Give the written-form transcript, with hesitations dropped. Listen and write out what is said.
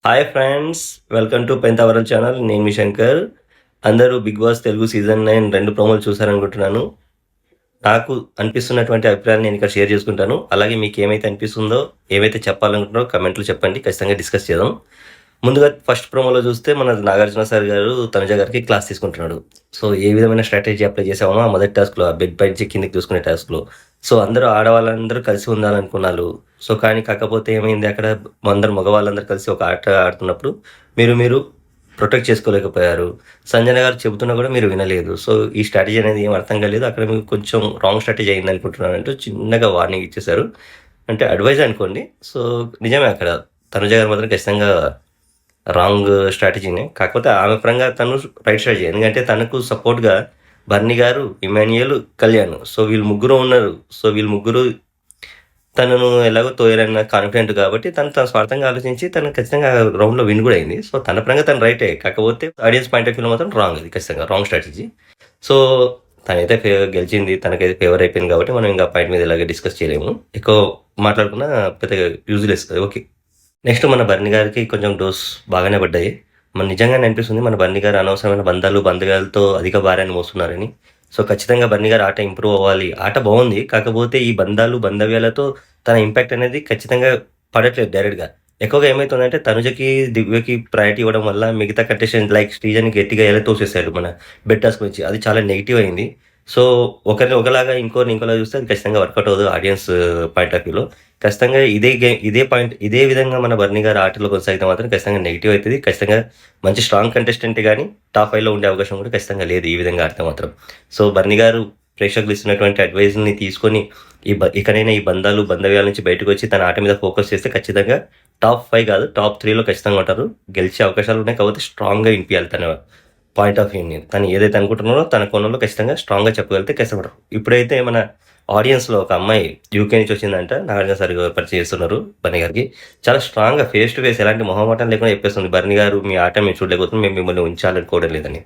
Hi friends, welcome to Pentavaram channel. నేను మీ శంకర్. అందరూ బిగ్ బాస్ తెలుగు సీజన్ 9 2 ప్రోమోలు చూసారనుకుంటున్నాను. నాకు అనిపిస్తున్నటువంటి అభిప్రాయాలు నేను ఇక్కడ షేర్ చేసుకుంటాను. అలాగే మీకు ఏమైతే అనిపిస్తుందో, ఏవైతే చెప్పాలనుకుంటున్నారో కమెంట్లు చెప్పండి. ఖచ్చితంగా డిస్కస్ చేద్దాం. ముందుగా ఫస్ట్ ప్రోమోలో చూస్తే మన నాగార్జున సార్ గారు తనుజ గారికి క్లాస్ తీసుకుంటున్నాడు. సో ఏ విధమైన స్ట్రాటజీ అప్లై చేసామో ఆ మొదటి టాస్క్లో, ఆ బెడ్ పై కిందకి చూసుకునే టాస్క్లో. సో అందరూ ఆడవాళ్ళందరూ కలిసి ఉండాలనుకున్నారు. సో కానీ కాకపోతే ఏమైంది, అక్కడ అందరు మగవాళ్ళందరూ కలిసి ఒక ఆట ఆడుతున్నప్పుడు మీరు ప్రొటెక్ట్ చేసుకోలేకపోయారు. సంజన గారు చెబుతున్నా కూడా మీరు వినలేదు. సో ఈ స్ట్రాటజీ అనేది ఏం అర్థం కాలేదు. అక్కడ మీకు కొంచెం రాంగ్ స్ట్రాటజీ అయింది అనుకుంటున్నాను అంటూ చిన్నగా వార్నింగ్ ఇచ్చేశారు. అంటే అడ్వైజ్ అనుకోండి. సో నిజమే, అక్కడ తనుజ గారు మాత్రం ఖచ్చితంగా రాంగ్ స్ట్రాటజీనే. కాకపోతే ఆమె పరంగా తను రైట్ స్ట్రాటజీ. ఎందుకంటే తనకు సపోర్ట్గా బర్నీ గారు, ఇమాన్యుయల్, కళ్యాణ్. సో వీళ్ళు ముగ్గురు ఉన్నారు. సో వీళ్ళు ముగ్గురు తనను ఎలాగో తోయరన్న కాన్ఫిడెంట్ కాబట్టి తన స్వార్థంగా ఆలోచించి తను ఖచ్చితంగా రౌండ్లో విన్ కూడా అయింది. సో తన పరంగా తను రైటే. కాకపోతే ఆడియన్స్ పాయింట్ ఆఫ్ వ్యూలో మాత్రం రాంగ్. అది ఖచ్చితంగా రాంగ్ స్ట్రాటజీ. సో తనైతే గెలిచింది, తనకైతే ఫేవర్ అయిపోయింది కాబట్టి మనం ఇంకా పాయింట్ మీద ఇలాగే డిస్కస్ చేయలేము. ఎక్కువ మాట్లాడుకున్నా పెద్దగా యూజ్లెస్. ఓకే, నెక్స్ట్ మన బర్నీ గారికి కొంచెం డోస్ బాగానే పడ్డాయి. మన నిజంగానే అనిపిస్తుంది మన బర్నీ గారు అనవసరమైన బంధాలతో అధిక భారాన్ని మోస్తున్నారని. సో ఖచ్చితంగా బర్నీ గారు ఆట ఇంప్రూవ్ అవ్వాలి. ఆట బాగుంది, కాకపోతే ఈ బంధవ్యాలతో తన ఇంపాక్ట్ అనేది ఖచ్చితంగా పడట్లేదు డైరెక్ట్గా. ఎక్కువగా ఏమవుతుందంటే తనుజకి, దివ్యకి ప్రయారిటీ ఇవ్వడం వల్ల మిగతా కంటెస్టెంట్ లైక్ శ్రీజని గట్టిగా ఎలా తోసేశాడు మన బెడ్ టాస్క్ నుంచి. అది చాలా నెగిటివ్ అయింది. సో ఒకరిని ఒకలాగా ఇంకోరిని ఇంకోలాగా చూస్తే అది ఖచ్చితంగా వర్కౌట్ అవ్వదు ఆడియన్స్ పాయింట్ ఆఫ్ వ్యూలో. ఖచ్చితంగా ఇదే విధంగా మన బర్నీ గారు ఆటలో కొనసాగితే మాత్రం ఖచ్చితంగా నెగిటివ్ అవుతుంది. ఖచ్చితంగా మంచి స్ట్రాంగ్ కంటెస్టెంట్ కానీ టాప్ 5లో ఉండే అవకాశం కూడా ఖచ్చితంగా లేదు ఈ విధంగా ఆడితే మాత్రం. సో బర్నీ గారు ప్రేక్షకులు ఇస్తున్నటువంటి అడ్వైజ్ని తీసుకొని ఇకనైనా ఈ బంధవ్యాల నుంచి బయటకు వచ్చి తన ఆట మీద ఫోకస్ చేస్తే ఖచ్చితంగా టాప్ 5 కాదు, టాప్ 3లో ఖచ్చితంగా ఉంటారు. గెలిచే అవకాశాలు ఉన్నాయి. కాబట్టి స్ట్రాంగ్గా వినిపించాలి తన పాయింట్ ఆఫ్ వ్యూని. తను ఏదైతే అనుకుంటున్నారో తన కోణంలో ఖచ్చితంగా స్ట్రాంగ్గా చెప్పగలిగితే కష్టపడరు. ఇప్పుడైతే మన ఆడియన్స్లో ఒక అమ్మాయి యూకే నుంచి వచ్చిందంట. నాగార్జున సార్ పరిచయం చేస్తున్నారు బర్నీ గారికి. చాలా స్ట్రాంగ్గా ఫేస్ టు ఫేస్ ఎలాంటి మొహమాటం లేకుండా చెప్పేస్తుంది, బర్నీ గారు మీ ఆట మేము చూడలేకపోతున్నాం, మేము మిమ్మల్ని ఉంచాలనుకోవడం లేదని.